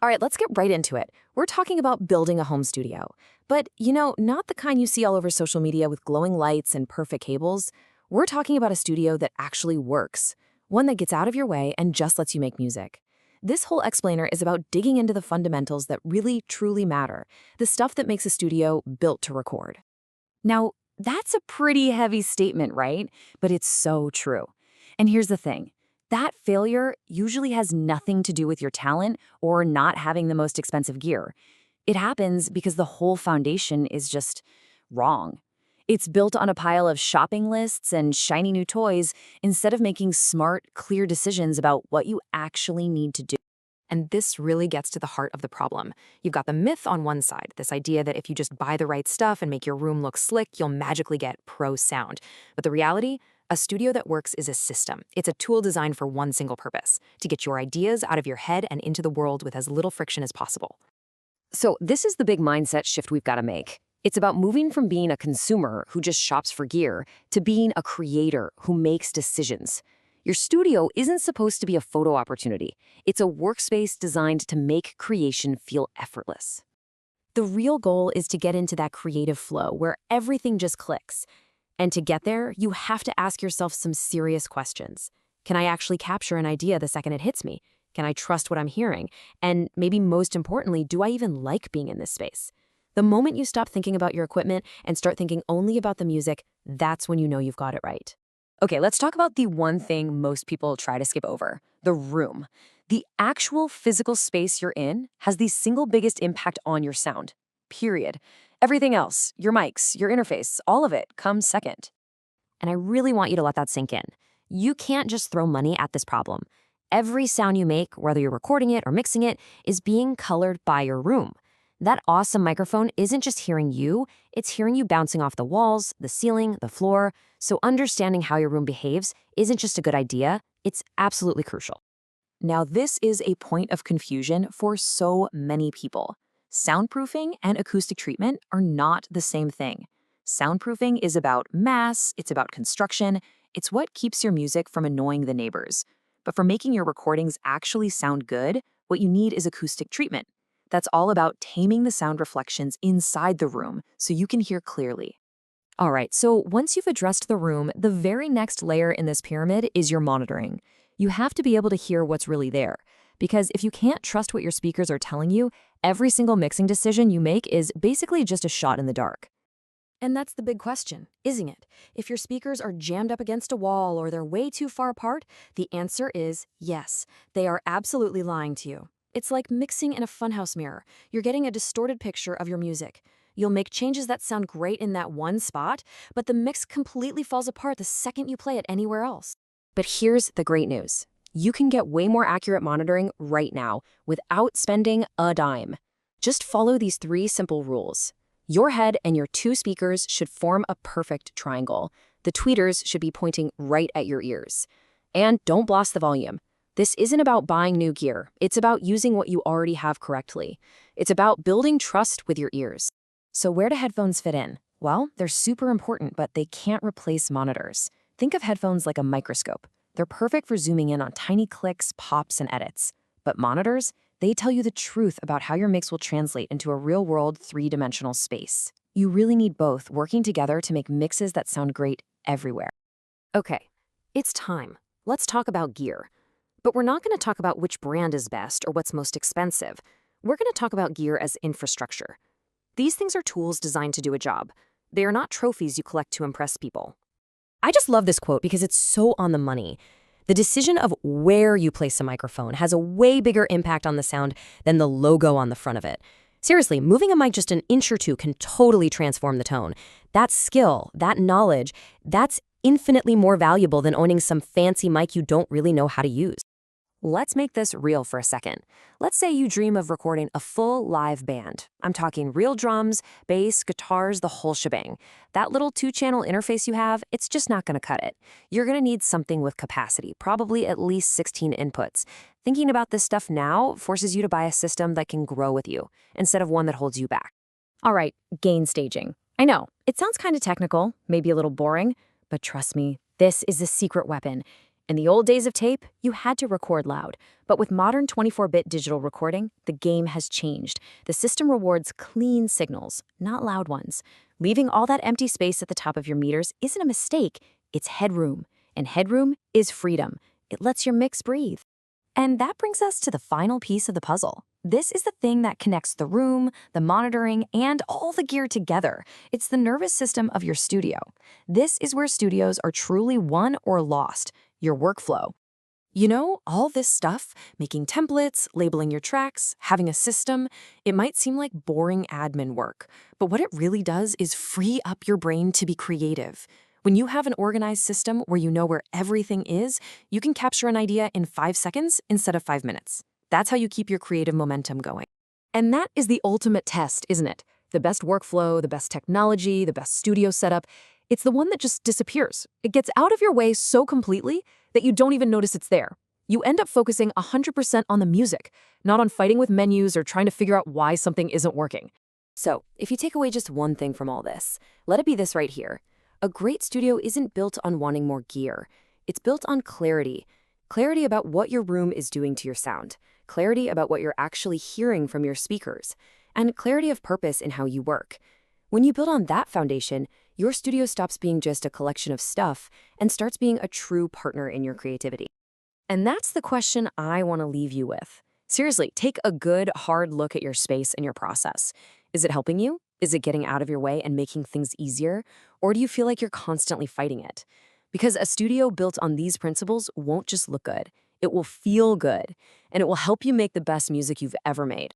All right, let's get right into it. We're talking about building a home studio. But, not the kind you see all over social media with glowing lights and perfect cables. We're talking about a studio that actually works, one that gets out of your way and just lets you make music. This whole explainer is about digging into the fundamentals that really, truly matter, the stuff that makes a studio built to record. Now, that's a pretty heavy statement, right? But it's so true. And here's the thing. That failure usually has nothing to do with your talent or not having the most expensive gear. It happens because the whole foundation is just wrong. It's built on a pile of shopping lists and shiny new toys instead of making smart, clear decisions about what you actually need to do. And this really gets to the heart of the problem. You've got the myth on one side, this idea that if you just buy the right stuff and make your room look slick, you'll magically get pro sound. But the reality? A studio that works is a system. It's a tool designed for one single purpose, to get your ideas out of your head and into the world with as little friction as possible. So this is the big mindset shift we've got to make. It's about moving from being a consumer who just shops for gear to being a creator who makes decisions. Your studio isn't supposed to be a photo opportunity. It's a workspace designed to make creation feel effortless. The real goal is to get into that creative flow where everything just clicks. And to get there, you have to ask yourself some serious questions. Can I actually capture an idea the second it hits me? Can I trust what I'm hearing? And maybe most importantly, do I even like being in this space? The moment you stop thinking about your equipment and start thinking only about the music, that's when you know you've got it right. Okay, let's talk about the one thing most people try to skip over, the room. The actual physical space you're in has the single biggest impact on your sound, period. Everything else, your mics, your interface, all of it comes second. And I really want you to let that sink in. You can't just throw money at this problem. Every sound you make, whether you're recording it or mixing it, is being colored by your room. That awesome microphone isn't just hearing you, it's hearing you bouncing off the walls, the ceiling, the floor. So understanding how your room behaves isn't just a good idea, it's absolutely crucial. Now, this is a point of confusion for so many people. Soundproofing and acoustic treatment are not the same thing. Soundproofing is about mass, it's about construction, it's what keeps your music from annoying the neighbors. But for making your recordings actually sound good, what you need is acoustic treatment. That's all about taming the sound reflections inside the room so you can hear clearly. All right, so once you've addressed the room, the very next layer in this pyramid is your monitoring. You have to be able to hear what's really there. Because if you can't trust what your speakers are telling you, every single mixing decision you make is basically just a shot in the dark. And that's the big question, isn't it? If your speakers are jammed up against a wall or they're way too far apart, the answer is yes. They are absolutely lying to you. It's like mixing in a funhouse mirror. You're getting a distorted picture of your music. You'll make changes that sound great in that one spot, but the mix completely falls apart the second you play it anywhere else. But here's the great news. You can get way more accurate monitoring right now without spending a dime. Just follow these 3 simple rules. Your head and your 2 speakers should form a perfect triangle. The tweeters should be pointing right at your ears. And don't blast the volume. This isn't about buying new gear. It's about using what you already have correctly. It's about building trust with your ears. So where do headphones fit in? Well, they're super important, but they can't replace monitors. Think of headphones like a microscope. They're perfect for zooming in on tiny clicks, pops, and edits. But monitors? They tell you the truth about how your mix will translate into a real-world 3-dimensional space. You really need both working together to make mixes that sound great everywhere. Okay, it's time. Let's talk about gear. But we're not going to talk about which brand is best or what's most expensive. We're going to talk about gear as infrastructure. These things are tools designed to do a job. They are not trophies you collect to impress people. I just love this quote because it's so on the money. The decision of where you place a microphone has a way bigger impact on the sound than the logo on the front of it. Seriously, moving a mic just an inch or two can totally transform the tone. That skill, that knowledge, that's infinitely more valuable than owning some fancy mic you don't really know how to use. Let's make this real for a second. Let's say you dream of recording a full live band. I'm talking real drums, bass, guitars, the whole shebang. That little 2-channel interface you have, it's just not going to cut it. You're going to need something with capacity, probably at least 16 inputs. Thinking about this stuff now forces you to buy a system that can grow with you, instead of one that holds you back. All right, gain staging. I know, it sounds kind of technical, maybe a little boring, but trust me, this is a secret weapon. In the old days of tape, you had to record loud. But with modern 24-bit digital recording, the game has changed. The system rewards clean signals, not loud ones. Leaving all that empty space at the top of your meters isn't a mistake, it's headroom. And headroom is freedom. It lets your mix breathe. And that brings us to the final piece of the puzzle. This is the thing that connects the room, the monitoring, and all the gear together. It's the nervous system of your studio. This is where studios are truly won or lost, your workflow. You know, all this stuff, making templates, labeling your tracks, having a system, it might seem like boring admin work, but what it really does is free up your brain to be creative. When you have an organized system where you know where everything is, you can capture an idea in 5 seconds instead of 5 minutes. That's how you keep your creative momentum going. And that is the ultimate test, isn't it? The best workflow, the best technology, the best studio setup. It's the one that just disappears. It gets out of your way so completely that you don't even notice it's there. You end up focusing 100% on the music, not on fighting with menus or trying to figure out why something isn't working. So, if you take away just one thing from all this, let it be this right here. A great studio isn't built on wanting more gear. It's built on clarity. Clarity about what your room is doing to your sound. Clarity about what you're actually hearing from your speakers. And clarity of purpose in how you work. When you build on that foundation, your studio stops being just a collection of stuff and starts being a true partner in your creativity. And that's the question I want to leave you with. Seriously, take a good, hard look at your space and your process. Is it helping you? Is it getting out of your way and making things easier? Or do you feel like you're constantly fighting it? Because a studio built on these principles won't just look good. It will feel good, and it will help you make the best music you've ever made.